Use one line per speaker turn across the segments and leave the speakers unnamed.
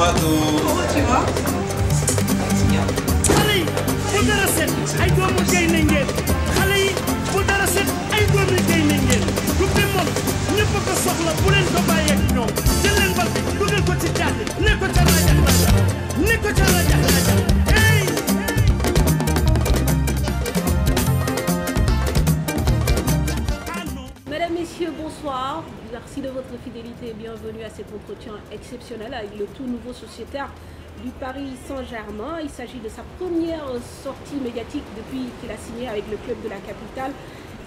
Fatou.
Oh, tu vois.
xale yi bu dara set ay doomu gaynde ngeen xale yi bu dara set ay doomu gaynde ngeen lu bi moom ñëpp ko soxla bu leen ko bàyyeeg ñoom jël leen bal bi dugal ko ci jàdd ne ko ca rajax rajax ne ko ca rajax rajax hey.
Mesdames, Messieurs, bonsoir. Merci de votre fidélité et bienvenue à cet entretien exceptionnel avec le tout nouveau sociétaire du Paris Saint-Germain. Il s'agit de sa première sortie médiatique depuis qu'il a signé avec le club de la capitale.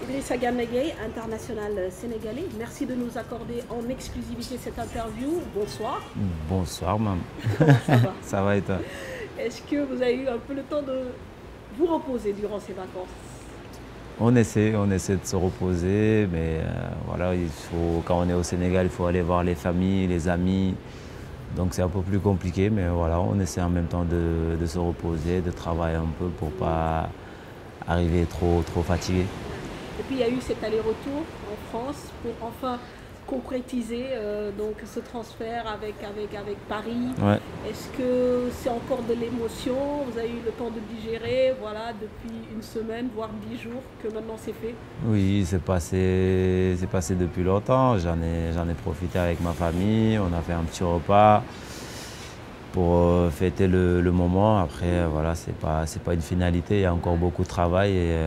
Idrissa Gana Gueye, international sénégalais. Merci de nous accorder en exclusivité cette interview. Bonsoir.
Bonsoir, maman.
Ça va?
Ça va et toi?
Est-ce que vous avez eu un peu le temps de vous reposer durant ces vacances?
On essaie de se reposer, mais voilà, quand on est au Sénégal, il faut aller voir les familles, les amis. Donc c'est un peu plus compliqué, mais voilà, on essaie en même temps de se reposer, de travailler un peu pour ne pas arriver trop fatigué.
Et puis il y a eu cet aller-retour en France pour enfin concrétiser donc ce transfert avec Paris.
Ouais.
Est-ce que c'est encore de l'émotion? Vous avez eu le temps de digérer, voilà, depuis une semaine, voire 10 jours que maintenant c'est fait?
Oui, c'est passé depuis longtemps. J'en ai profité avec ma famille. On a fait un petit repas pour fêter le moment. Après, voilà, c'est pas une finalité. Il y a encore beaucoup de travail et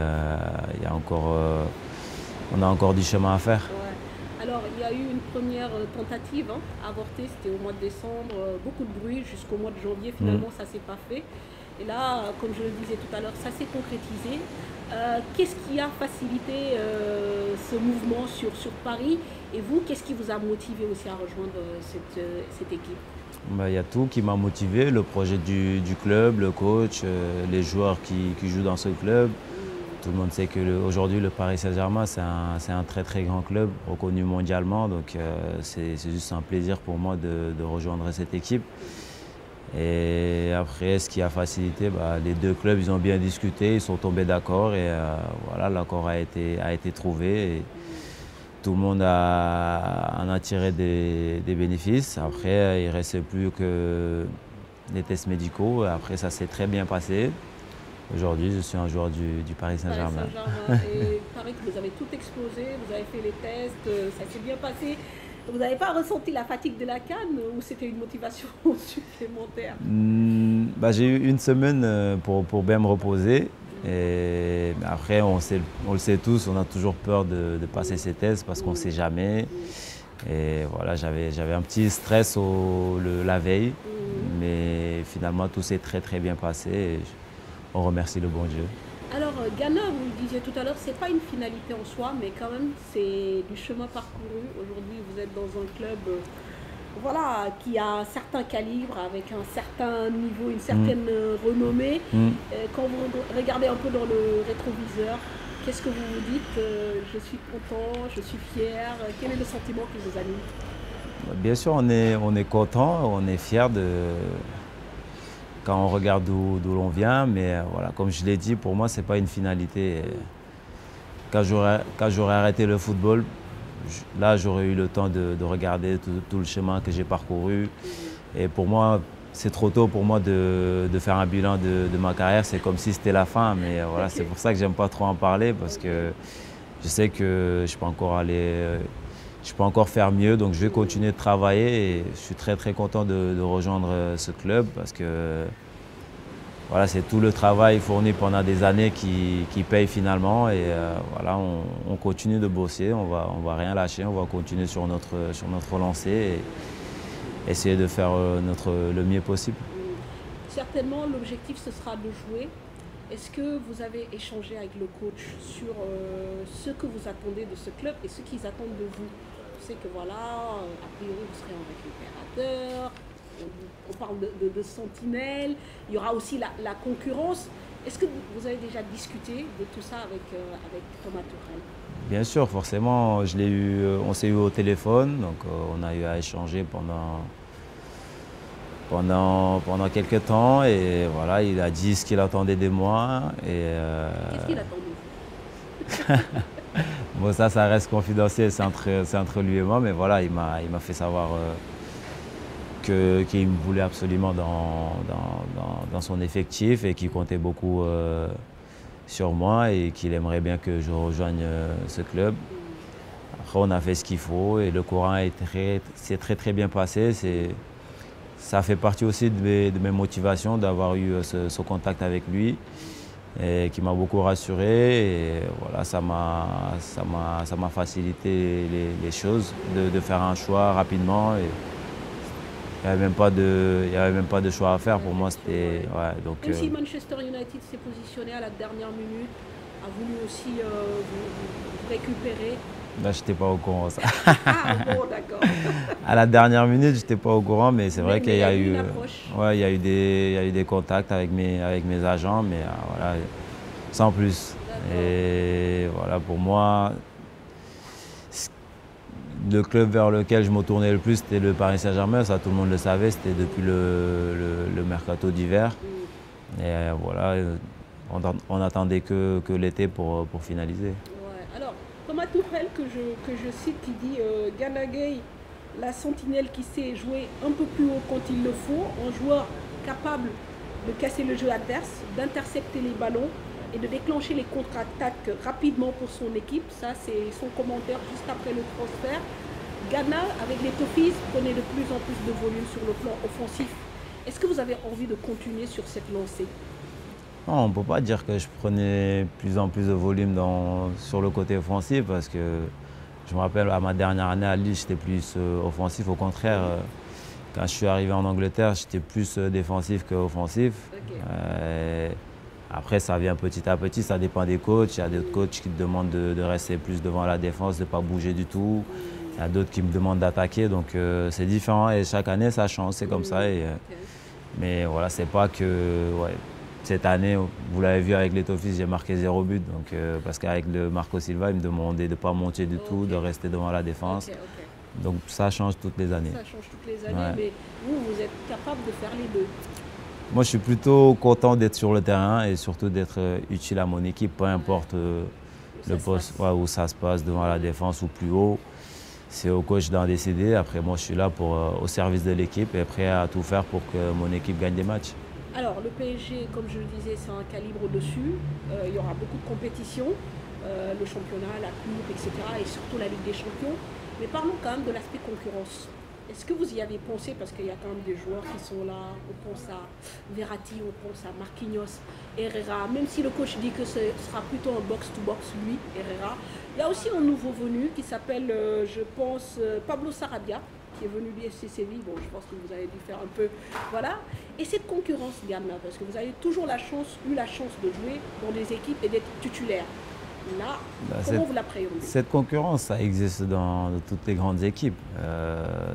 on a encore du chemin à faire.
Ouais. Alors, il y a eu une première tentative avortée, c'était au mois de décembre, beaucoup de bruit jusqu'au mois de janvier. Finalement, ça ne s'est pas fait. Et là, comme je le disais tout à l'heure, ça s'est concrétisé. Qu'est-ce qui a facilité ce mouvement sur Paris? Et vous, qu'est-ce qui vous a motivé aussi à rejoindre cette équipe?
Il y a tout qui m'a motivé, le projet du club, le coach, les joueurs qui jouent dans ce club. Tout le monde sait qu'aujourd'hui, le Paris Saint-Germain, c'est un très très grand club, reconnu mondialement. Donc c'est juste un plaisir pour moi de rejoindre cette équipe. Et après, ce qui a facilité, les deux clubs, ils ont bien discuté, ils sont tombés d'accord et voilà, l'accord a été trouvé. Et tout le monde en a tiré des bénéfices. Après, il ne restait plus que les tests médicaux. Après, ça s'est très bien passé. Aujourd'hui, je suis un joueur du Paris Saint-Germain.
Et il paraît que vous avez tout explosé, vous avez fait les tests, ça s'est bien passé. Vous n'avez pas ressenti la fatigue de la CAN ou c'était une motivation supplémentaire?
J'ai eu une semaine pour bien me reposer. Et après, on le sait tous, on a toujours peur de passer ces tests parce qu'on ne sait jamais. Et voilà, j'avais un petit stress la veille, mais finalement, tout s'est très très bien passé. Et on remercie le bon Dieu.
Alors, Gana, vous le disiez tout à l'heure, ce n'est pas une finalité en soi, mais quand même, c'est du chemin parcouru. Aujourd'hui, vous êtes dans un club voilà, qui a un certain calibre, avec un certain niveau, une certaine renommée. Quand vous regardez un peu dans le rétroviseur, qu'est-ce que vous vous dites? Je suis content, je suis fier. Quel est le sentiment qui vous anime?
Bien sûr, on est content, on est fier quand on regarde d'où l'on vient, mais voilà, comme je l'ai dit, pour moi, ce n'est pas une finalité. Quand j'aurais arrêté le football, là, j'aurais eu le temps de regarder tout le chemin que j'ai parcouru. Et pour moi, c'est trop tôt pour moi de faire un bilan de ma carrière. C'est comme si c'était la fin, mais voilà, c'est pour ça que j'aime pas trop en parler, parce que je sais que je peux encore faire mieux, donc je vais continuer de travailler et je suis très très content de rejoindre ce club parce que voilà, c'est tout le travail fourni pendant des années qui paye finalement et voilà, on continue de bosser, on va rien lâcher, on va continuer sur notre lancée et essayer de faire le mieux possible.
Certainement, l'objectif ce sera de jouer. Est-ce que vous avez échangé avec le coach sur ce que vous attendez de ce club et ce qu'ils attendent de vous? Je sais que voilà, a priori vous serez un récupérateur, on parle de sentinelle, il y aura aussi la concurrence. Est-ce que vous avez déjà discuté de tout ça avec Thomas Tuchel?
Bien sûr, forcément, on s'est eu au téléphone, donc on a eu à échanger pendant quelques temps et voilà, il a dit ce qu'il attendait de moi.
Qu'est-ce qu'il attend de vous?
Bon, ça reste confidentiel, c'est entre lui et moi, mais voilà, il m'a fait savoir qu'il me voulait absolument dans son effectif et qui comptait beaucoup sur moi et qu'il aimerait bien que je rejoigne ce club. Après, on a fait ce qu'il faut et le courant s'est très bien passé. Ça fait partie aussi de mes motivations d'avoir eu ce contact avec lui et qui m'a beaucoup rassuré. Et voilà, ça m'a facilité les choses de faire un choix rapidement. Et il n'y avait même pas de choix à faire pour moi. C'était, ouais, donc,
même si Manchester United s'est positionné à la dernière minute, a voulu aussi vous récupérer.
Là, je n'étais pas au courant, ça.
Ah bon, d'accord.
À la dernière minute, je n'étais pas au courant, mais c'est vrai qu'il y a eu,
ouais,
il y a eu des contacts avec mes agents, mais voilà, sans plus. Et voilà, pour moi, le club vers lequel je me tournais le plus, c'était le Paris Saint-Germain. Ça, tout le monde le savait, c'était depuis le mercato d'hiver. Et voilà, on attendait que l'été pour finaliser.
Ouais. Alors, Thomas Tuchel, que je cite, qui dit Gana Gueye, la sentinelle qui sait jouer un peu plus haut quand il le faut, un joueur capable de casser le jeu adverse, d'intercepter les ballons et de déclencher les contre-attaques rapidement pour son équipe. Ça, c'est son commentaire juste après le transfert. Gana, avec les Toffees, prenait de plus en plus de volume sur le plan offensif. Est-ce que vous avez envie de continuer sur cette lancée?
Non, on ne peut pas dire que je prenais plus en plus de volume sur le côté offensif parce que je me rappelle à ma dernière année à Lille, j'étais plus offensif. Au contraire, quand je suis arrivé en Angleterre, j'étais plus défensif qu'offensif. Okay. Après, ça vient petit à petit, ça dépend des coachs. Il y a d'autres coachs qui te demandent de rester plus devant la défense, de ne pas bouger du tout. Il y a d'autres qui me demandent d'attaquer, donc c'est différent et chaque année ça change, c'est comme ça. Mais voilà, c'est pas que... Ouais, cette année, vous l'avez vu avec les Toffees, j'ai marqué 0 but. Donc, parce qu'avec le Marco Silva, il me demandait de ne pas monter du tout, de rester devant la défense. Donc ça change toutes les années.
Ça change toutes les années, mais vous êtes capable de faire les deux.
Moi, je suis plutôt content d'être sur le terrain et surtout d'être utile à mon équipe, peu importe le poste où ça se passe, devant la défense ou plus haut. C'est au coach d'en décider. Après, moi, je suis là au service de l'équipe et prêt à tout faire pour que mon équipe gagne des matchs.
Alors, le PSG, comme je le disais, c'est un calibre au-dessus. Il y aura beaucoup de compétitions, le championnat, la coupe, etc. et surtout la Ligue des Champions. Mais parlons quand même de l'aspect concurrence. Est-ce que vous y avez pensé? Parce qu'il y a quand même des joueurs qui sont là. On pense à Verratti, on pense à Marquinhos, Herrera. Même si le coach dit que ce sera plutôt un box-to-box, lui, Herrera. Il y a aussi un nouveau venu qui s'appelle, je pense, Pablo Sarabia, qui est venu du FC Séville. Bon, je pense que vous avez dû faire un peu... Voilà. Et cette concurrence, Gana, parce que vous avez toujours eu la chance de jouer dans des équipes et d'être titulaire. Là, comment vous l'appréhendez?
Cette concurrence, ça existe dans toutes les grandes équipes.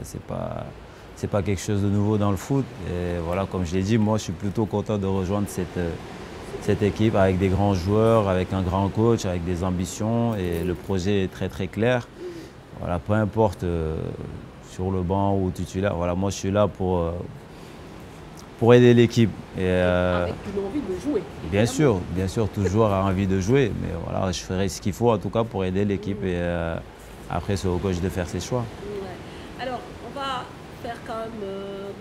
C'est pas quelque chose de nouveau dans le foot. Et voilà, comme je l'ai dit, moi, je suis plutôt content de rejoindre cette équipe avec des grands joueurs, avec un grand coach, avec des ambitions. Et le projet est très clair. Voilà, peu importe sur le banc ou titulaire. Voilà, moi, je suis là pour aider l'équipe.
Avec une envie de jouer.
Bien sûr, tout joueur a envie de jouer, mais voilà, je ferai ce qu'il faut en tout cas pour aider l'équipe et après c'est au coach de faire ses choix.
Ouais. Alors, on va faire quand même,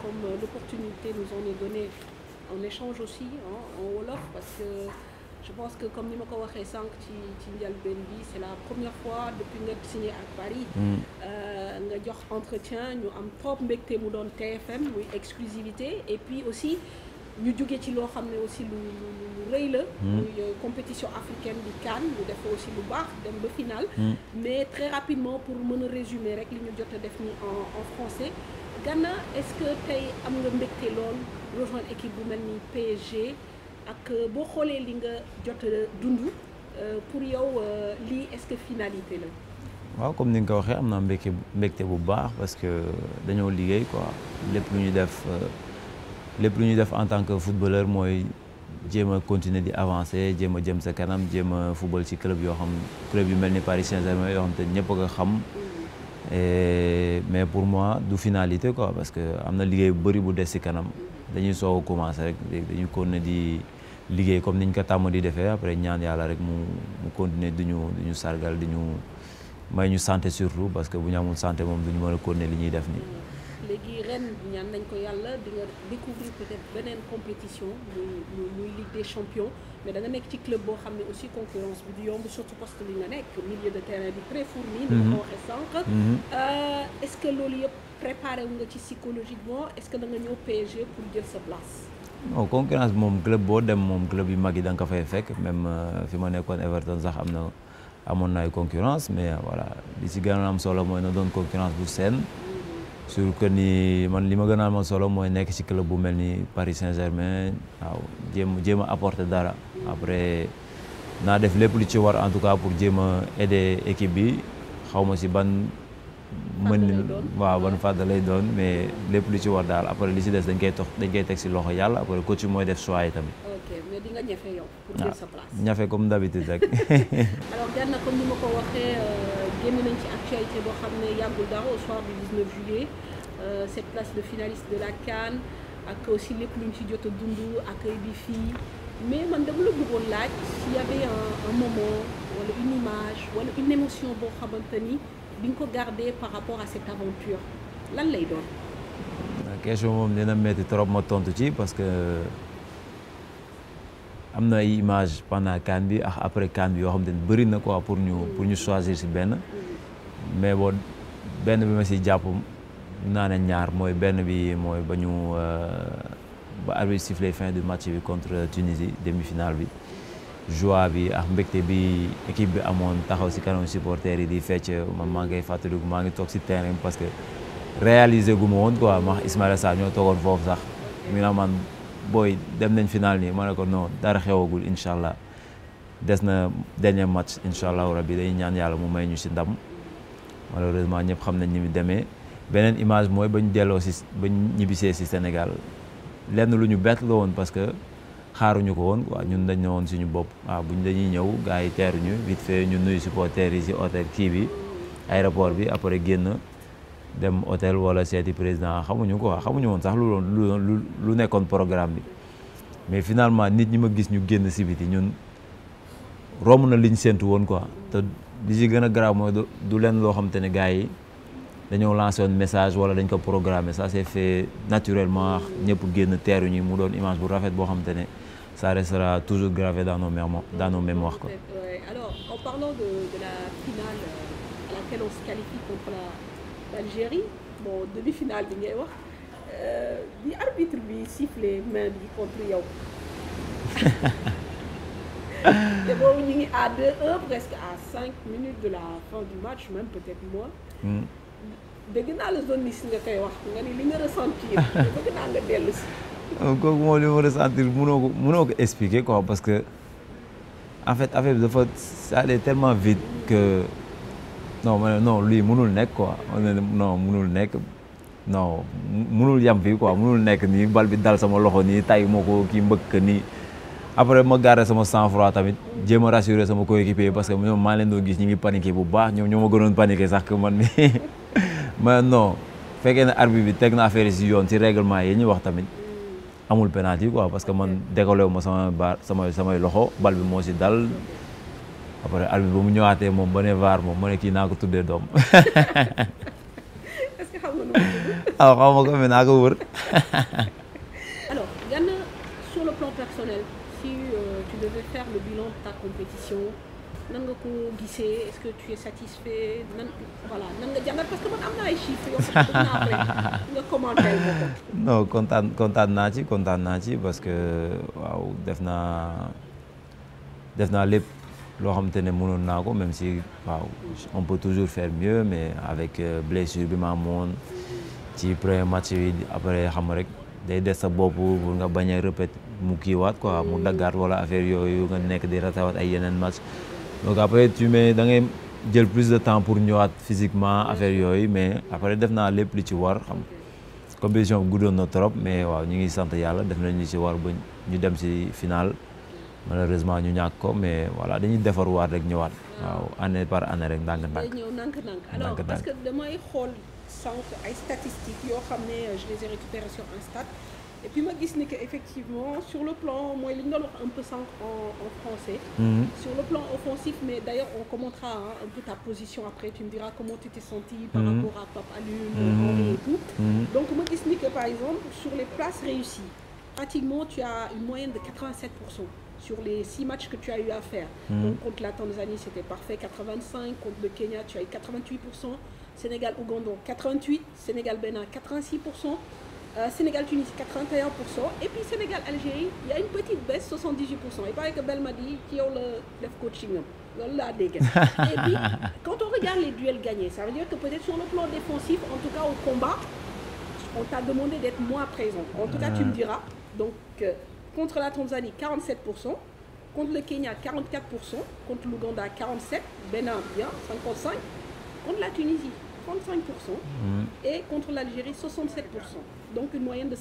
comme l'opportunité nous en est donnée, en échange aussi, hein, en Wolof, parce que je pense que comme Nimoko Wachesank, Tindial Benbi, c'est la première fois depuis que nous signé à Paris. Nga jox entretien ñu am trop mbégte mu doon TFM muy exclusivité et puis aussi ñu jóge ci loo xam ne aussi lu rëy la muy compétition africaine di CAN ñu def aussi lu baax dem ba finale mais très rapidement pour mën a résumer rek li ñu jot a def ni en français. Gana, est-ce que tey am nga mbégte lool rejoindre équipe bu mel ni PSG ak boo xoolee li nga jot a dund pour yow lii est-ce que finalité la?
waaw comme ni nga ko waxee am naa mbégte bu baax parce que dañoo liggéey quoi lépp lu ñu def en tant que footballeur mooy jéem a continuer di avancer jéem a jëm sa kanam jéem a football ci club yu mel ni Paris Saint-Germain yoo xam te ñëpp a ko xam mais pour moi du finalité quoi parce que am na liggéey bu bëri bu des ci kanam dañuy soog a commencer rek dañuy continuer di liggéey comme niñ ko tàmm di defee après ñaan yàlla rek mu continuer di ñu sargal di ñu may ñu santé surtout parce que bu ñu amul santé moom du ñu mën a continuer li ñuy def nii
léegi ren ñaan nañ ko yàlla di nga découvrir peut-être beneen compétition muy Ligue des champions mais da nga nekk ci club boo xam ne aussi concurrence bi du yomb surtout poste bi nga nekk milieu de terrain bi très fourni ni ma ko waxee sànq est-ce que loolu yëpp préparé wu nga ci psychologiquement est-ce que da nga ñëw PSG pour jël sa place
non concurrence bi moom club boo dem moom club yu mag yi da nga ko fay fekk même fi ma nekkoon Everton sax amoon na ay concurrence mais voilà li ci gën a am solo mooy na doon concurrence bu saine sur que ni man li ma gën a am solo mooy nekk ci club bu mel ni Paris Saint-Germain waaw jéem a apporter dara après naa def lépp lu ci war en tout cas pour jéem a aider équipe bi xaw ma ci ban waaw ban fàdd lay doon mais lépp lu ci war daal après li ci des dañ koy teg ci loxo yàlla après coach mooy def choix yi tamit.
ok mais di nga ñafe yow. pour jël sa place
ñafe comme d'habitude rek.
alors Gana comme ni ma ko waxee génn nañ ci actualité boo xam ne yàggul dara au soir du 19 juillet cette place de finaliste de la CAN ak aussi lépp lu ñu ci jot a dund accueil bi fii mais man dama la bëggoon laaj s'il y avait un moment wala une image wala une émotion boo xamante ni. bi nga ko garder par rapport à cette aventure lan lay doon.
question moom dina métti trop ma tontu ci parce que am na ay image pendant CAN bi ak après CAN bi yoo xam ne bëri na quoi pour ñu choisir ci benn mais boo benn bi ma ci jàpp naa ne ñaar mooy benn bi mooy ba arbitre sifflé fin du match bi contre Tunisie demi-finale bi. joie bi ak mbégte bi équipe bi amoon taxaw ci kanam supporters yi di fecc man maa ngay fàttaliku maa ngi toog ci terrain parce que réaliser gu ma woon quoi ma Ismaïla Sarr ñoo toogoon foofu sax mi na man booy dem nañ final nii ma ne ko non dara xewagul incha allah des na dernier match incha allahu rabbi day ñaan yàlla mu may ñu ci ndam malheureusement ñëpp xam nañ ni mu demee beneen image mooy ba ñu delloo ci ba ñu ñibbisee ci Sénégal lenn lu ñu bett la woon parce que xaaruñu ko woon quoi ñun dañ ne woon suñu bopp waaw buñ dañuy ñëw gars yi teeruñu vite fait ñu nuyu supporters yi ci hôtel kii bi aéroport bi après génn dem hôtel wala seeti président xamuñu quoi xamuñu woon sax lu nekkoon programme bi mais finalement nit ñi ma gis ñu génn ci biti ñun romb na liñ séntu woon quoi te li ci gën a grave mooy du leen loo xam te ne gars yi dañoo lancé woon message wala dañ ko programmé ça s'est fait naturellement ñëpp génn teeruñu mu doon image bu rafet boo xam te ne ça restera toujours gravé dans nos mémoires quoi.
Alors en parlant de la finale à laquelle on se qualifie contre l'Algérie bon demi-finale bi ngay wax bi arbitre bi sifflé main bi contre yow te boobu ñu ngi à 2-1 presque à 5 minutes de la fin du match même peut-être moins. dégg naa la zone nis nga koy wax nga ni li nga ressentir bëgg naa nga dellu si.
kooku moom li ma ressentir mënoo ko expliquer quoi parce que en fait affaire bi dafa ça allait tellement vite que non lii mënul nekk quoi non mënul nekk non mënul yam fii quoi mënul nekk nii bal bi dal sama loxo nii tay moo ko kii mbëkk nii après ma garder sama sang-froid tamit jéem a rassurer sama coéquipier parce que ñoom maa leen doon gis ñi ngi paniqué bu baax ñoo ma gënoon paniqué sax que man mi mais non fekkee ne arbitre bi teg na affaire yi ci yoon ci règlement yi ñuy wax tamit amul penalty quoi parce que man décollé wu ma samay loxo bal bi moo ci dal après arbitre ba mu ñëwaatee moom ba ne VAR moom ma ne kii naa ko tuddee doom.
est-ce que xam nga nu mu tudd.
xaw ma ko mais naa ko wër.
alors Gana sur le plan personnel si tu devais faire le bilan de ta compétition. nan nga ko gisee est-ce que tu es satisfait nan nga jàngat parce que man am na ay chiffres yoo xam ne naa après nga commenter ma ko.
non kontaan naa ci parce que waaw def naa lépp loo xamante ne mënoon naa ko même si waaw on peut toujours faire mieux mais avec blessure bi ma amoon ci premier match yi après xam rek day des sa bopp pour nga bañ a répéter mu kiiwaat quoi mu daggaat wala affaire yooyu nga nekk di ratawaat ay yeneen match. donc après da ngay jël plus de temps pour ñëwaat physiquement affaire yooyu mais après def naa lépp li ci war xam compétition bi guddoon na trop mais waaw ñu ngi sant yàlla def nañ li ci war ba ñu dem ci finale malheureusement ñu ñàkk ko mais voilà dañuy defarwaat rek ñëwaat waaw année par année rek ndànk-ndànk.
day ñëw ndànk-ndànk alors parce que damay xool sànq ay statistiques yoo xam ne je les ai récupérées sur un stade Et puis moi gis ni que effectivement sur le plan moi li ñu doon wax un peu sànq en français. Sur le plan offensif, mais d'ailleurs on commentera un peu ta position après, tu me diras comment tu t'es senti par rapport à Pape Alioune, Henry et tout. Donc moi gis ni que par exemple sur les passes réussies, pratiquement tu as une moyenne de 87% sur les 6 matchs que tu as eu à faire. Donc contre la Tanzanie c'était parfait, 85, contre le Kenya tu as eu 88%, Sénégal-Ouganda 88%, Sénégal-Bénin 86%. Sénégal-Tunisie 81% et puis Sénégal-Algérie il y a une petite baisse 78%. Il paraît que Belmadi qui a le coaching loolu laa dégg. Et puis quand on regarde les duels gagnés, ça veut dire que peut-être sur le plan défensif, en tout cas au combat, on t'a demandé d'être moins présent. En tout cas tu me diras. Donc contre la Tanzanie 47%, contre le Kenya 44%, contre l'Ouganda 47%, Bénin bien 55%, contre la Tunisie 35% et contre l'Algérie 67%. Donc une moyenne de 55%.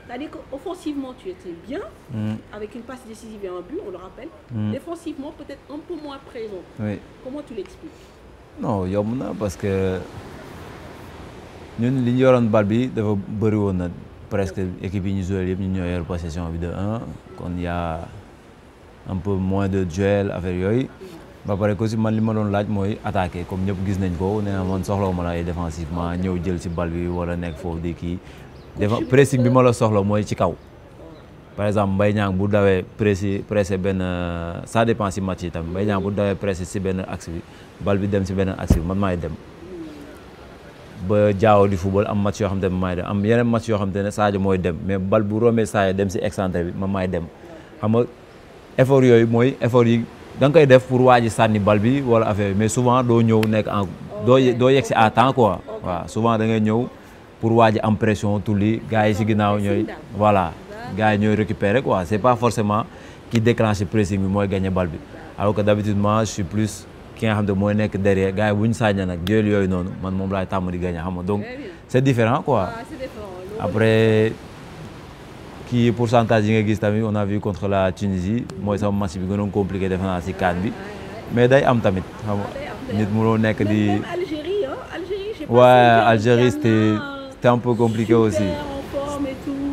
C'est-à-dire qu'offensivement tu étais bien, avec une passe décisive et un but, on le rappelle. Défensivement peut-être un peu moins présent.
Oui.
Comment tu l'expliques?
Non, yomb na parce que ñun li ñu yoroon bal bi dafa bëri woon na presque équipe yi ñu joué yëpp ñu ñoo yor possession bi de 1 kon y a un peu moins de duel affaire yooyu. ba pare aussi man li ma doon laaj mooy attaquer comme ñëpp gis nañ ko nee na man soxlawu ma la ay défensivement ñëw jël ci bal bi wala nekk foofu di kii pressing bi ma la soxla mooy ci kaw. Par exemple Mbaye Niang bu dawee pressé benn ça dépend ci match yi tamit Mbaye Niang bu dawee pressé ci benn axe bi bal bi dem ci benn axe bi man maay dem ba jaaw di football am match yoo xam te ne maay dem am yeneen match yoo xam te ne Sadio mooy dem mais bal bu rombee Sadio dem ci excentré bi man maay dem xam nga effort yooyu mooy effort yi da nga koy def pour waa ji sànni bal bi wala affaire mais souvent doo ñëw nekk en doo yegg si à temps quoi waaw souvent da ngay ñëw pour waa ji am pression tulli gars yi si ginnaaw ñooy voilà gars yi ñooy récupérer quoi c'est pas forcément qui déclenche pressing bi mooy gagner bal bi alors que d'habitude moi je suis plus ki nga xam ne mooy nekk derrière gars yi bu ñu sànni nag jël yooyu noonu man moom laay tàmm di gagner xam nga donc c'est différent quoi après kii pourcentage yi nga gis tamit on a vu contre la Tunisie mooy sama match bi gënoon compliqué defe naa si CAN bi mais day am tamit xam nga nit mënoo nekk di Algérie c'était un peu compliqué aussi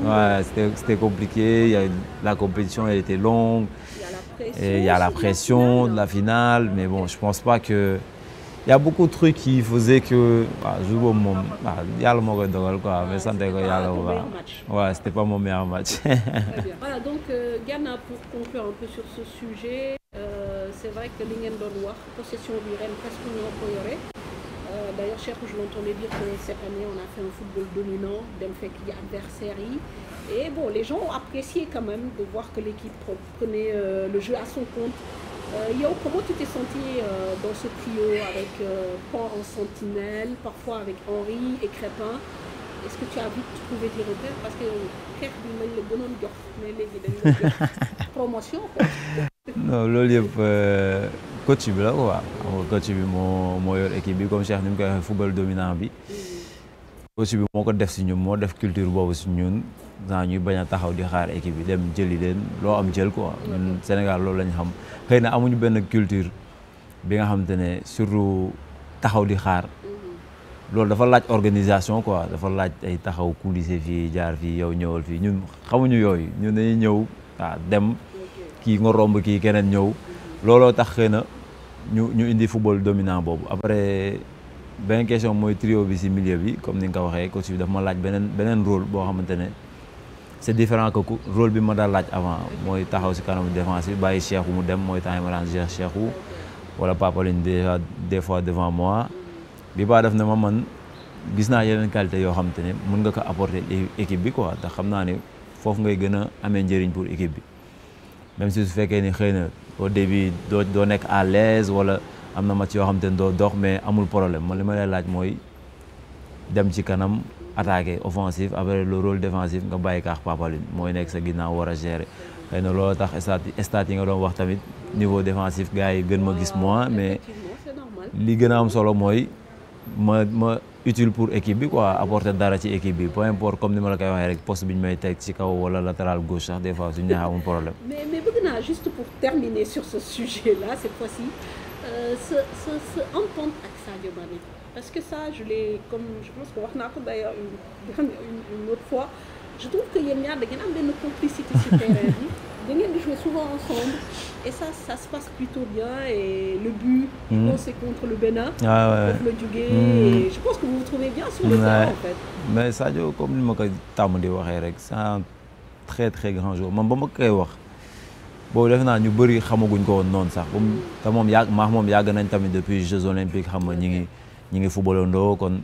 ouais c'était compliqué, la compétition elle était longue et il y a la pression de la finale mais bon je pense pas que il y a beaucoup de trucs qui faisaient que jour boobu moom yàlla moo koy dogal quoi mais sant ko yàlla bu baax ouais c'était pas mon meilleur match.
Voilà donc Gana pour conclure un peu sur ce sujet c'est vrai que li ngeen doon wax possession bi ren presque ñoo ko yore d'ailleurs Cheikh je l'entendais dire que cette année on a fait un football dominant dem fekk yi adversaires yi et bon les gens ont apprécié quand même de voir que l'équipe prenait le jeu à son compte. Yo, comment tu t'es senti dans ce trio avec Pan en sentinelle, parfois avec Henry et Crépin? Est-ce que tu as vite trouvé tes repères? Parce que xeex bi nañ la gënoon jox mais léegi dañu la jox promotion quoi.
Non loolu yëpp coach bi la quoi coach bi moo yor équipe bi comme Cheikh ni mu koy waxee football dominant bi coach bi moo ko def si ñun moo def culture boobu si ñun ñuy bañ a taxaw di xaar équipe bi dem jëli leen loo am jël quoi ñun Sénégal loolu lañ xam xëy na amuñu benn culture bi nga xamante ne surtout taxaw di xaar loolu dafa laaj organisation quoi dafa laaj ay taxaw coulisser fii jaar fii yow ñëwal fii ñun xamuñu yooyu ñun dañuy ñëw dem kii nga romb kii keneen ñëw looloo tax xëy na ñu indi football dominant boobu. Après beneen question mooy trio bi ci milieu bi comme ni nga ko waxee coach bi dafa ma laaj beneen rôle boo xamante ne c'est différent que rôle bi ma daal laaj avant mooy taxaw ci kanamu défense bi bàyyi Cheikhou mu dem mooy temps yi ma daan gérer Cheikhou wala Pape Alioune déjà des fois devant moi bi ba def na ma man gis naa yeneen qualité yoo xamante ne mën nga ko apporter équipe bi quoi ndax xam naa ne foofu ngay gën a amee njëriñ pour équipe bi même si su fekkee ni xëy na au début doo nekk à l'aise wala am na match yoo xamante ne doo dox mais amul problème man li ma lay laaj mooy dem ci kanam attaquer offensif après le rôle défensif nga bàyyi kaax Pape Alioune mooy nekk sa ginnaaw war a gérer xëy na loolu tax stat yi nga doon wax tamit niveau défensif gars yi gën ma gis moins mais li gën a am solo mooy ma utile pour équipe bi quoi apporter dara ci équipe bi peu importe comme ni ma la koy waxee rek poste bi ñu may teg ci kaw wala latéral gauche sax des fois suñu ñaax amul problème.
mais bëgg naa juste pour terminer sur ce sujet-là cette fois-ci ce entente ak Sadio Mané parce que ça je pense que wax naa ko d'ailleurs une autre fois je trouve que yéen ñaar da ngeen am benn complicité sur terrain bi da ngeen di jouer souvent ensemble et ça se passe plutôt bien et le but c'est contre le Bénin foofu la jógee et je pense que vous vous trouvez bien sur le terrain en fait.
Mais Sadio comme ni ma ko tàmm di waxee rek c'est un très très grand joueur man ba ma koy wax boobu defe naa ñu bëri xamaguñ ko woon noonu sax te moom moom yàgg nañ tamit depuis Jeux olympiques xam nga ñi ngi footballandoo kon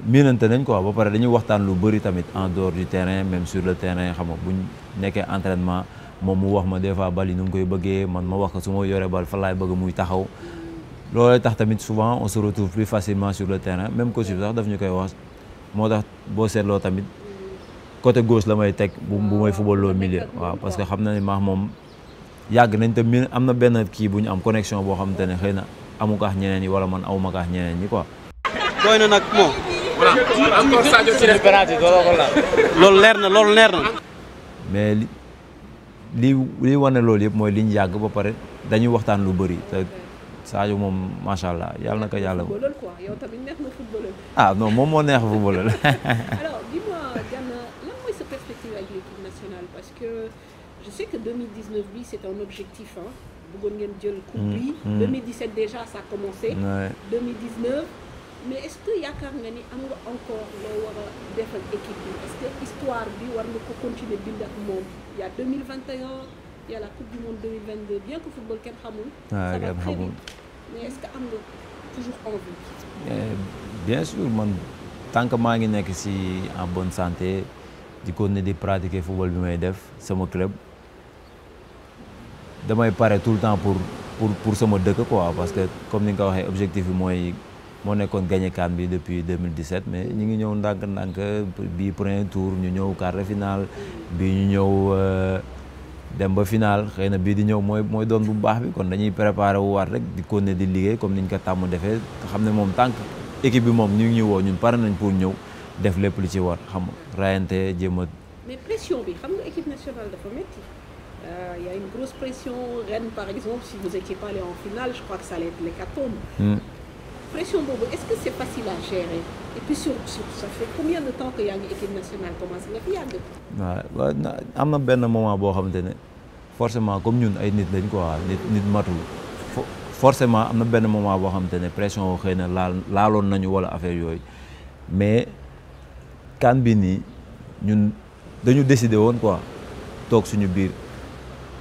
miinante nañ quoi ba pare dañuy waxtaan lu bëri tamit en dehors du terrain même sur le terrain xam nga buñ nekkee entraînement moom mu wax ma des fois bal yi nu ngi koy bëggee man ma wax ko su ma yoree bal fa laay bëgg muy taxaw looloo tax tamit souvent on se retrouve plus facilement sur le terrain même coach bi sax daf ñu koy wax moo tax boo seetloo tamit côté gauche la may teg bu may football loo milieu waaw parce que xam na ne maax moom yàgg nañ te mi am na benn kii bu ñu am connexion boo xamante ne xëy na amu kaax ñeneen ñi wala man awuma kaax ñeneen ñi quoi.
doy na nag moo.
voilà encore Sadio ci def penalty
loolu leer na loolu leer na.
mais li wane loolu yëpp mooy liñ yàgg ba pare dañuy waxtaan lu bëri te Sadio moom macha allah yàlla na ko yàlla.
footballeur quoi yow tamit neex na footballeur.
ah non moom moo neex footballeur.
alors dis-moi Gana lan mooy sa perspective avec l'équipe nationale parce que je sais que 2019 bi c'est un objectif hein bëggoon ngeen jël coupe bi. 2017 déjà ça a commencé. 2019 mais est-ce que yaakaar nga ni am nga encore loo war a defal équipe bi est-ce que histoire bi war nga ko continuer bind ak moom il y a 2021 il y a la coupe du monde 2022 bien que football kenn xamul. ça va très vite mais est-ce que am nga toujours envie.
bien sûr man tant que maa ngi nekk ci en bonne santé di continuer di pratiquer football bi may def sama club damay pare tout le temps pour sama dëkk quoi parce que comme ni nga ko waxee objectif bi moo nekkoon gagné CAN bi depuis 2017 mais ñu ngi ñëw ndànk-ndànk bii premier tour ñu ñëw quart de finale bii ñu ñëw dem ba final xëy na bii di ñëw mooy doon bu baax bi kon dañuy préparer wu waat rek di continuer di liggéey comme niñ ko tàmm defee xam ne moom tant que équipe bi moom ñu ngi ñuy woo ñun pare nañ pour ñëw def lépp li ci war xam rayante jéem a.
mais pression bi xam nga équipe nationale dafa métti y a une grosse pression ren par exemple si vous étiez pas allé en finale je crois que ça allait être l'hécatombe. pression boobu est-ce que c'est facile à gérer et puis sur ça fait combien de temps que yaa ngi équipe nationale commencé nga fi yàgg.
waaw am na benn moment boo xamante ne forcément comme ñun ay nit lañ quoi nit matul forcément am na benn moment boo xamante ne pression xëy na laaloon nañu wala affaire yooyu mais CAN bi nii ñun dañu décider woon quoi toog suñu biir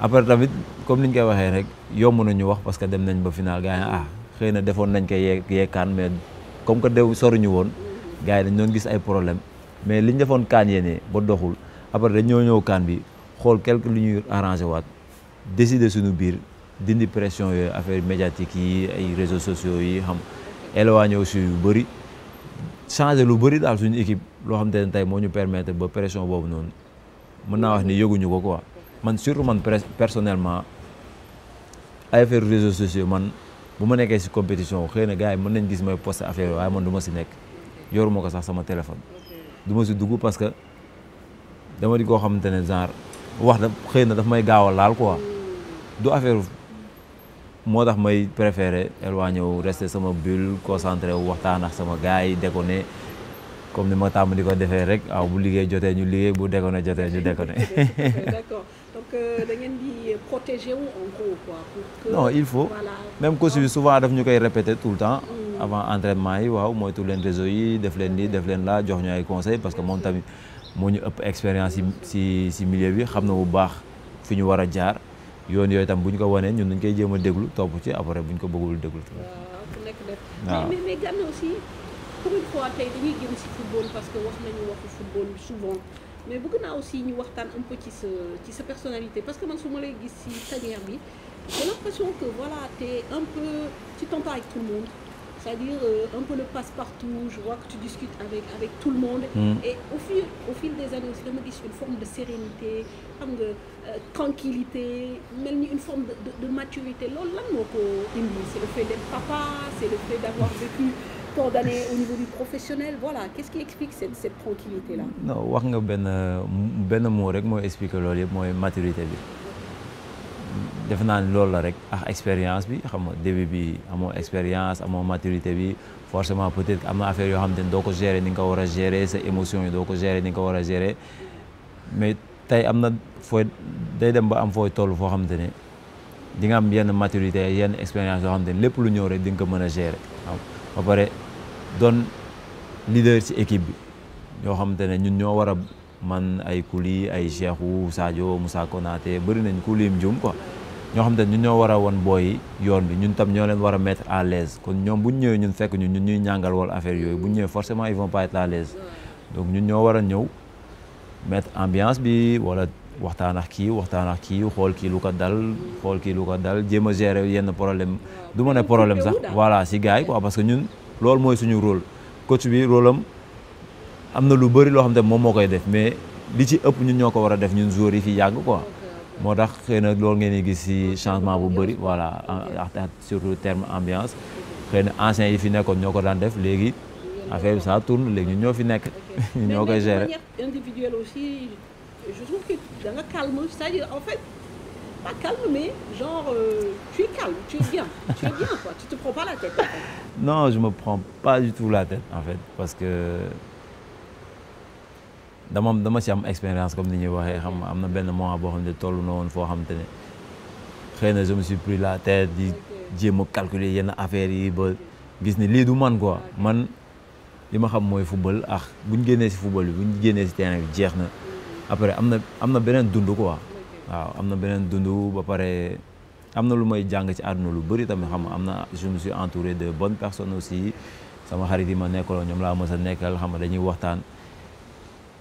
après tamit comme niñ koy waxee rek yomb nañu wax parce que dem nañ ba final gars yi xëy na defoon nañ ko yee CAN mais comme que soruñu woon gars yi dañ doon gis ay problème mais liñ defoon CAN yéene ba doxul après dañ ñëw CAN bi xool quelque lu ñuy arrangé waat décider suñu biir dindi pression yooyu affaire médiatique yi ay réseaux sociaux yi xam éloigné aussi yu bëri changé lu bëri daal suñu équipe loo xam te ne tey moo ñu permettre ba pression boobu noonu mën naa wax ni yëguñu ko quoi man surtout man personnellement ay affaire réseaux sociaux man bu ma nekkee ci compétition xëy na gars yi mën nañ gis may poster affaire waaye man du ma ci nekk yoruma ko sax sama téléphone du ma ci dugg parce que dama di koo xamante ne genre wax da xëy na daf may gaaw a laal quoi du affaire moo tax may préférer éloigné wu rester sama bulle concentré wu waxtaan ak sama gars yi déconné comme ni ma tàmm di ko defee rek waaw bu liggéey jotee ñu liggéey bu déconné jotee ñu déconné.
D'accord. Donc da ngeen di protéger wu en gros quoi. Pour que,
non il faut
voilà.
Même coach bi souvent daf ñu koy répéter tout le temps. Avant entraînement yi waaw moytu leen réseau yi def leen lii def leen laa jox ñu ay conseils parce que moom tamit moo ñu ëpp expérience ci milieu bi xam na bu baax fi ñu war a jaar yoon yooyu tam bu ñu ko wanee ñun dañ koy jéem a déglu topp ci après bu ñu ko bëggul déglu.
waaw ku nekk def.
waaw
mais Gana aussi pour une fois tey dañuy génn ci football parce que wax nañu waxu football souvent. mais bëgg naa aussi ñu waxtaan un peu ci sa personnalité parce que man su ma lay gis ci tanière bi j'ai l'impression que voilà t'es un peu tu t'entends avec tout le monde c'est-à-dire un peu le passe-partout je vois que tu discutes avec tout le monde et au fil des années aussi dama gis une forme de sérénité xam nga tranquillité mel ni une forme de maturité loolu lan moo ko indi c'est le fait d'être papa c'est le fait d'avoir vécu tant d'années au niveau du professionnel voilà qu'est-ce qui explique cette tranquillité là.
non wax nga benn mot rek mooy expliquer loolu yëpp mooy maturité bi defe naa ni loolu la rek ak expérience bi xam nga début bi amoo expérience amoo maturité bi forcément peut-être am na affaire yoo xamante ne doo ko gérer ni nga ko war a gérer sa émotion yi doo ko gérer ni nga ko war a gérer mais tey am na fooy day dem ba am fooy toll foo xamante ne di nga am yenn maturité yenn expérience yoo xamante ne lépp lu ñëw rek di nga ko mën a gérer ba pare doon leader ci équipe bi yoo xamante ne ñun ñoo war a man ay Kouly ay Cheikhou Sadio Moussa Konaté bëri nañ ku lim jum quoi ñoo xamante ne ñun ñoo war a won booy yoon bi ñun tam ñoo leen war a mettre à l'aise kon ñoom bu ñu ñëwee ñun fekk ñun ñuy ñàngal wala affaire yooyu bu ñu ñëwee forcément ils vont pas être à l'aise donc ñun ñoo war a ñëw mettre ambiance bi wala waxtaan ak kii xool kii lu ko dal jéem a gérer yenn problème du ma ne problème sax voilà si gars yi quoi parce que ñun loolu mooy suñu rôle coach bi rôle am na lu bëri loo xam ne moom moo koy def mais li ci ëpp ñun ñoo ko war a def ñun joueurs yi fi yàgg quoi moo tax xëy na loolu ngeen di gis si changement bu bëri voilà surtout terme ambiance xëy na anciens yi fi nekkoon ñoo ko daan def léegi affaire bi ça tourne léegi ñun ñoo fi nekk ñun ñoo koy gérer.
Mais de manière individuelle aussi je trouve que da nga calme c'est-à-dire en fait pas calme mais genre tu es calme tu es bien quoi tu te prends pas la tête en fait.
Non je me prends pas du tout la tête en fait parce que dama ci am expérience comme ni ñuy waxee xam am na benn moment boo xam ne toll na woon foo xamante ne xëy na je me suis pris la tête di jéem a calculer yenn affaires yi ba gis ni lii du man quoi man li ma xam mooy football bu ñu génnee si football bi bu ñu génnee si terrain bi jeex na après am na beneen dund quoi waaw am na beneen dund ba pare am na lu may jàng ci àdduna lu bëri tamit xam am na je me suis entouré de bonnes personnes aussi sama xarit yi ma nekkaloon ñoom laa mës a nekkal xam nga dañuy waxtaan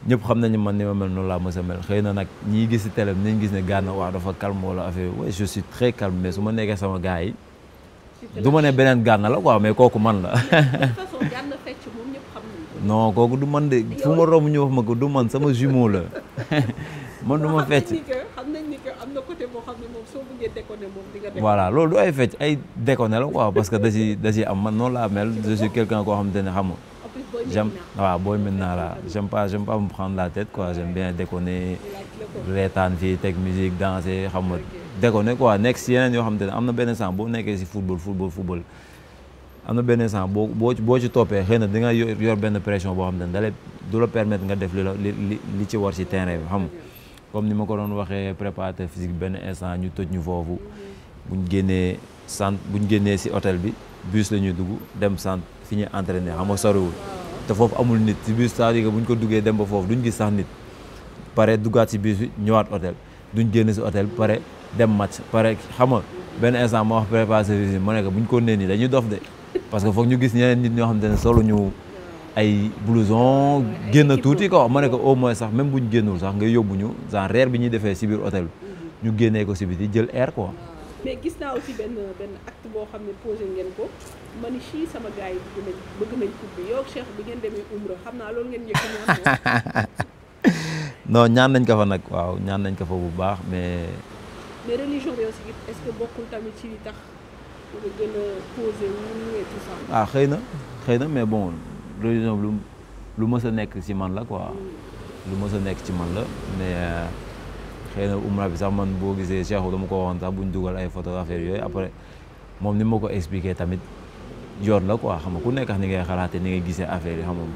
ñëpp xam nañu man ni ma mel noonu laa mës a mel xëy na nag ñii gis si télé nañ gis ne Gana wax dafa calme wala affaire ouais je suis très calme mais su ma nekkee sama gars yi du ma ne beneen Gana la quoi mais kooku man la.
de toute façon Gana fecc moom ñëpp xam nañu ko.
non kooku du man de fu ma romb ñu wax ma ko du man sama jumeau la man du ma fecc.
xam nañ ni que am na côté boo xam ne moom soo bëggee déconner moom di nga déconner.
voilà loolu du ay fecc ay déconner la quoi parce que da ci am man noonu laa mel je suis quelqu'un koo xamante ne xam nga. J'aime booy maintenant là j'aime pas me prendre la tête quoi j'aime bien déconner reetaan fii teg musique danser xam nga déconner quoi nekk si yeneen yoo xamante ne am na benn sens boo nekkee si football am na benn sens boo ci toppee xëy na di nga yor benn pression boo xamante ne dalay du la permettre nga def li ci war si terrain bi xam nga comme ni ma ko doon waxee préparateur physique benn instant ñu tëj ñu foofu buñ génnee si hôtel bi bus la ñuy dugg dem centre fi ñuy entraîné xam nga soriwul te foofu amul nit si bus c'est-à-dire que bu ñu ko duggee dem ba foofu duñ gis sax nit pare duggaat si bus bi ñëwaat hôtel duñ génn si hôtel pare dem match pare xam nga benn instant ma wax préparateur physique ma ne ko bu ñu ko nee nii dañuy dof de parce que foog ñu gis ñeneen nit ñoo xamante ne solo ñu ay blouson génn tuuti quoi ma ne ko au moins sax même bu ñu génnul sax nga yóbbu ñu genre reer bi ñuy defee si biir hôtel bi ñu génnee ko si biti jël air quoi.
mais gis naa aussi benn acte boo xam ne posé ngeen ko ma ni ci sama gars yi bëgg nañ coupe bi yow Cheikh bi ngeen demee Umra xam naa loolu ngeen njëkk ñaan
non ñaan nañ ko fa nag waaw ñaan nañ ko fa bu baax mais
religion bi aussi est-ce que bokkul tamit ci li tax nga gën a posé wu et tout ça.
ah xëy na mais bon religion lu mës a nekk ci man la quoi lu mës a nekk ci man la mais xëy na umra bi sax man boo gisee Cheikh dama ko waxoon sax buñ dugal ay photo affaire yooyu après moom ni ma ko expliqué tamit yoon la quoi xam nga ku nekk ni ngay xalaatee ni ngay gisee affaire yi xam nga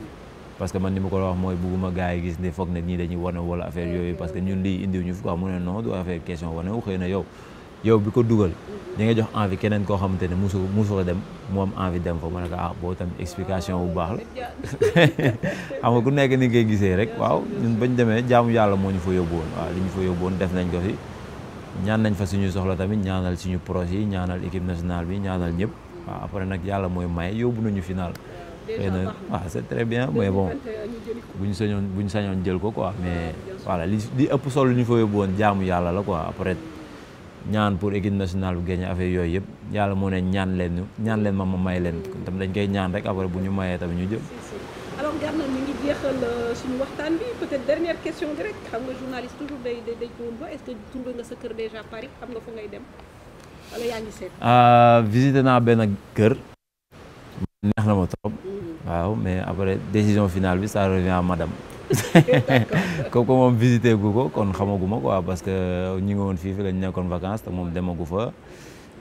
parce que man ni ma ko wax mooy bugguma gars yi gis ne foog ne ñii dañuy wane wala affaire yooyu parce que ñun lii indiw ñu fi quoi mu ne non du affaire question wane wu xëy na yow bi ko dugal di nga jox envie keneen koo xamante ne musu ko dem mu am envie dem fa ma ne ko boo tamit explication bu baax la xam nga ku nekk ni ngay gisee rek waaw ñun bañ demee jaamu yàlla moo ñu fa yóbbu woon waaw li ñu fa yóbbu woon def nañ ko fi ñaan nañ fa suñu soxla tamit ñaanal suñu projet yi ñaanal équipe nationale bi ñaanal ñëpp waaw après nag yàlla mooy may yóbbu nañu final xëy na waaw c'est très bien mais bon bu ñu sañoon jël ko quoi mais voilà li ëpp solo li ñu fa yóbbu woon jaamu yàlla la quoi après ñaan pour équipe nationale bu gagné affaire yooyu yëpp yàlla moo ne ñaan leen ma may leen tam dañ koy ñaan rek après bu ñu mayee tamit ñu jël.
alors Gana mi ngi jeexal suñu waxtaan bi peut-être dernière question bi rek xam nga journaliste toujours day ko woon ba est-ce que trouvé nga sa kër déjà Paris xam nga fu ngay dem wala yaa ngi seet.
visité naa benn kër. neex na ma trop. waaw mais après décision finale bi ça revient à madame. kooku moom visité gu ko kon xamaguma quoi parce que ñi nga woon fii lañ nekkoon vacances te moom demagu fa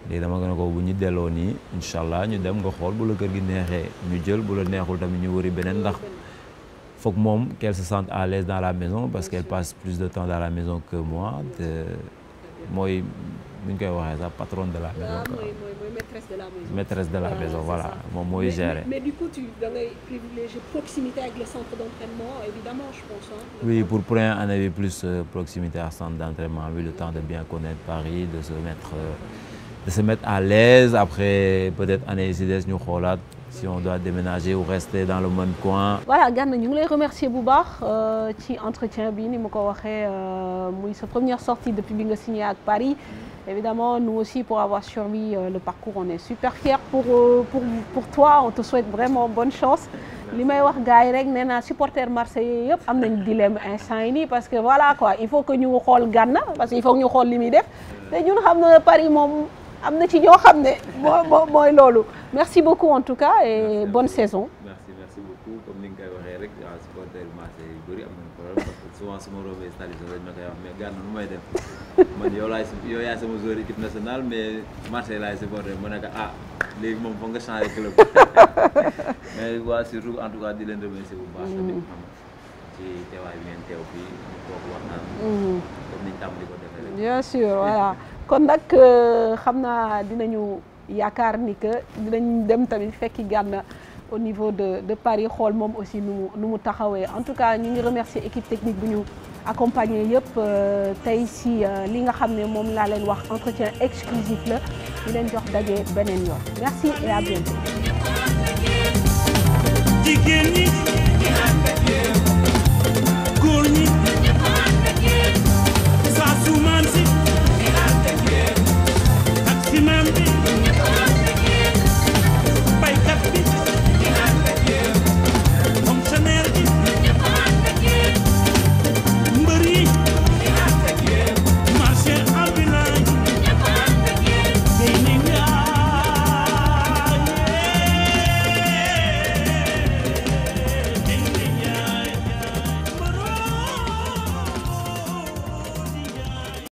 léegi dama gën a ko bu ñu delloo nii incha allah ñu dem nga xool bu la kër gi neexee ñu jël bu la neexul tamit ñu wëri beneen ndax foog moom qu'elle se sente à l'aise dans la maison parce qu'elle passe plus de temps dans la maison que moi mooy nu ñu koy waxee sax patronne de la maison quoi.
mooy maîtresse de la maison.
Maîtresse de la maison voilà moom mooy gérer.
mais du coup tu da ngay privilégier proximité avec le centre d'entraînement évidemment je pense.
Oui, pour première année bi plus proximité à centre d'entraînement oui le temps de bien connaître Paris de se mettre à l'aise après peut-être année si des ñu xoolaat si on doit déménager ou rester dans le même coin.
Voilà Gana ñu ngi lay remercier bu baax ci entretien bi ni ma ko waxee muy sa première sortie depuis bi nga signé ak Paris. Évidemment, nous aussi, pour avoir suivi le parcours, on est super fiers pour toi. On te souhaite vraiment bonne chance. li may wax gars yi rek nee naa supporter marseillais yëpp am nañ dilemme instant yi nii parce que voilà quoi il faut que ñu xool Gana parce que il faut que ñu xool li muy def te ñun xam na Paris moom am na ci ñoo xam ne mooy loolu. Merci beaucoup en tout cas et bonne saison.
Merci beaucoup comme ni nga koy waxee rek supporter marseillais yu bëri am nañ problème parce que souvent su ma rombee stade dañ ma koy wax mais Gana nu may def. man yow yaay sama joueur équipe nationale mais Marseille laay supporté mu nekk léegi moom foog nga changer club mais waa surtout en tout cas di leen remercier bu baax tamit xam ci teewaay bi ngeen teew fii ñu toog waxtaan comme niñ tàmm di ko defee rek. Bien sûr voilà
kon nag xam naa dinañu yaakaar ni que dinañ dem tamit fekki Gana au niveau de Paris xool moom aussi nu mu taxawee en tout cas ñu ngi remercier équipe technique bu ñu accompagné yëpp tey si li nga xam ne moom laa leen wax entretien exclusif la di leen jox daje beneen yoon merci et à bientôt.